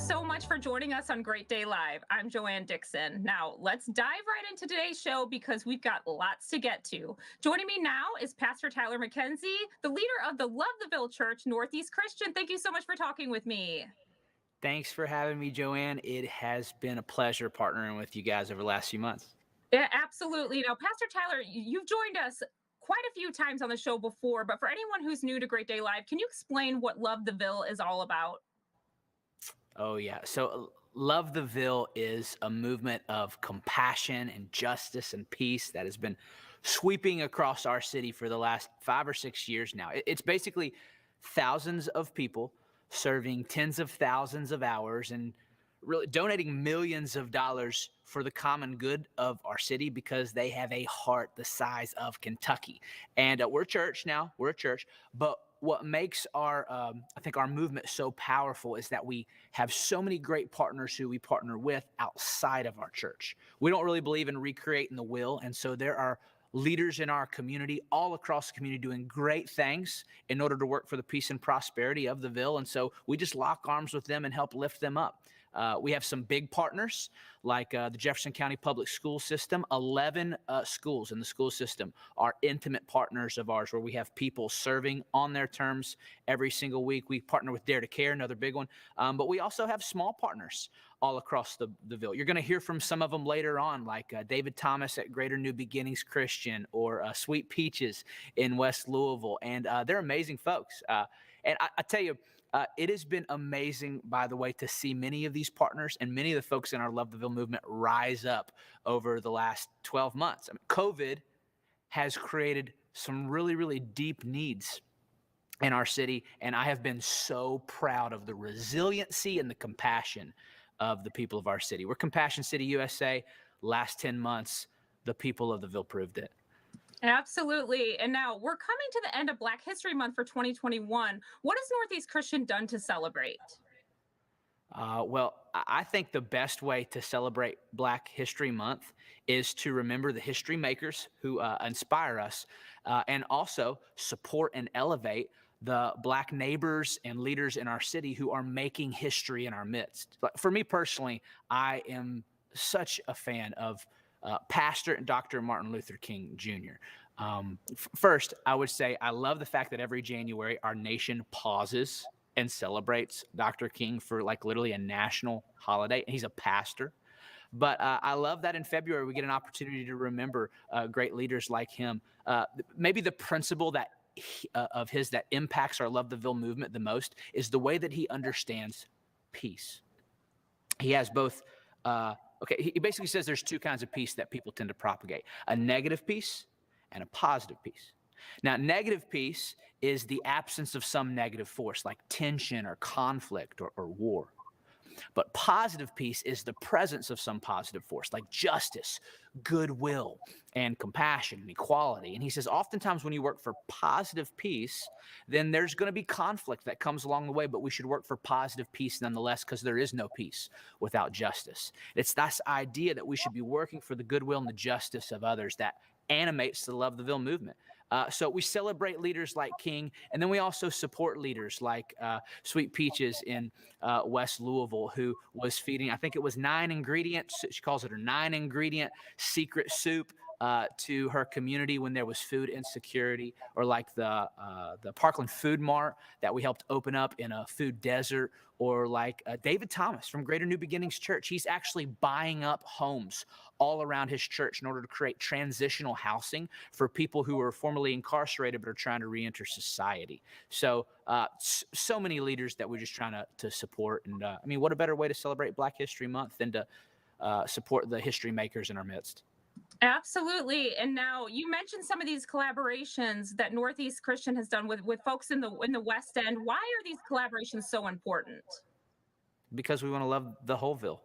so much for joining us on Great Day Live. I'm Joanne Dixon. Now, let's dive right into today's show because we've got lots to get to. Joining me now is Pastor Tyler McKenzie, the leader of the Love the Ville Church, Northeast Christian. Thank you so much for talking with me. Thanks for having me, Joanne. It has been a pleasure partnering with you guys over the last few months. Yeah, absolutely. Now, Pastor Tyler, you've joined us quite a few times on the show before, but for anyone who's new to Great Day Live, can you explain what Love the Ville is all about? Oh, yeah. So, Love the Ville is a movement of compassion and justice and peace that has been sweeping across our city for the last 5 or 6 years now. It's basically thousands of people serving tens of thousands of hours and really donating millions of dollars for the common good of our city because they have a heart the size of Kentucky. And we're a church now, we're a church, but what makes I think our movement so powerful is that we have so many great partners who we partner with outside of our church. We don't really believe in recreating the wheel, and so there are leaders in our community, all across the community, doing great things in order to work for the peace and prosperity of the Ville. And so we just lock arms with them and help lift them up. We have some big partners like the Jefferson County Public School System. 11 schools in the school system are intimate partners of ours where we have people serving on their terms every single week. We partner with Dare to Care, another big one. But we also have small partners all across the Ville. You're going to hear from some of them later on, like David Thomas at Greater New Beginnings Christian or Sweet Peaches in West Louisville. And they're amazing folks. And I tell you, it has been amazing, by the way, to see many of these partners and many of the folks in our Love the Ville movement rise up over the last 12 months. I mean, COVID has created some really, really deep needs in our city, and I have been so proud of the resiliency and the compassion of the people of our city. We're Compassion City, USA. Last 10 months, the people of the Ville proved it. Absolutely. And now we're coming to the end of Black History Month for 2021. What has Northeast Christian done to celebrate? Well, I think the best way to celebrate Black History Month is to remember the history makers who inspire us and also support and elevate the Black neighbors and leaders in our city who are making history in our midst. For me personally, I am such a fan of Pastor and Dr. Martin Luther King Jr. First, I would say I love the fact that every January our nation pauses and celebrates Dr. King for like literally a national holiday. And he's a pastor. But I love that in February we get an opportunity to remember great leaders like him. Maybe the principle that of his that impacts our Love the Ville movement the most is the way that he understands peace. He has both. He basically says there's two kinds of peace that people tend to propagate: a negative peace and a positive peace. Now, negative peace is the absence of some negative force like tension or conflict or war. But positive peace is the presence of some positive force like justice, goodwill, and compassion and equality. And he says oftentimes when you work for positive peace, then there's going to be conflict that comes along the way, but we should work for positive peace nonetheless because there is no peace without justice. It's this idea that we should be working for the goodwill and the justice of others that animates the Love the Ville movement. So we celebrate leaders like King, and then we also support leaders like Sweet Peaches in West Louisville, who was feeding, I think it was 9 ingredients. She calls it her 9-ingredient secret soup to her community when there was food insecurity, or like the Parkland Food Mart that we helped open up in a food desert, or like David Thomas from Greater New Beginnings Church. He's actually buying up homes all around his church in order to create transitional housing for people who were formerly incarcerated but are trying to reenter society. So so many leaders that we're just trying to support. And I mean, what a better way to celebrate Black History Month than to support the history makers in our midst. Absolutely. And now you mentioned some of these collaborations that Northeast Christian has done with folks in the West End. Why are these collaborations so important? Because we want to love the whole Ville.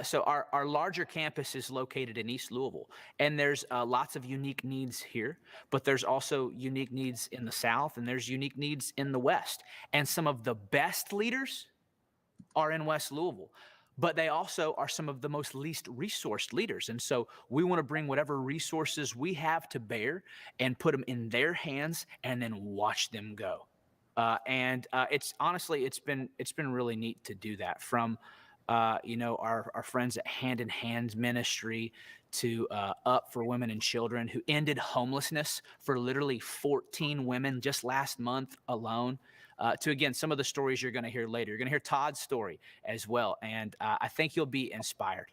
So our larger campus is located in East Louisville, and there's lots of unique needs here, but there's also unique needs in the South, and there's unique needs in the West. And some of the best leaders are in West Louisville, but they also are some of the most least resourced leaders. And so we want to bring whatever resources we have to bear and put them in their hands and then watch them go. And it's honestly, it's been really neat to do that. From our friends at Hand in Hand Ministry to Up for Women and Children, who ended homelessness for literally 14 women just last month alone. To again, some of the stories you're going to hear later. You're going to hear Todd's story as well, and I think you'll be inspired.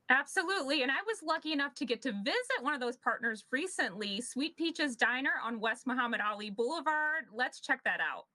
Absolutely. And I was lucky enough to get to visit one of those partners recently, Sweet Peaches Diner on West Muhammad Ali Boulevard. Let's check that out.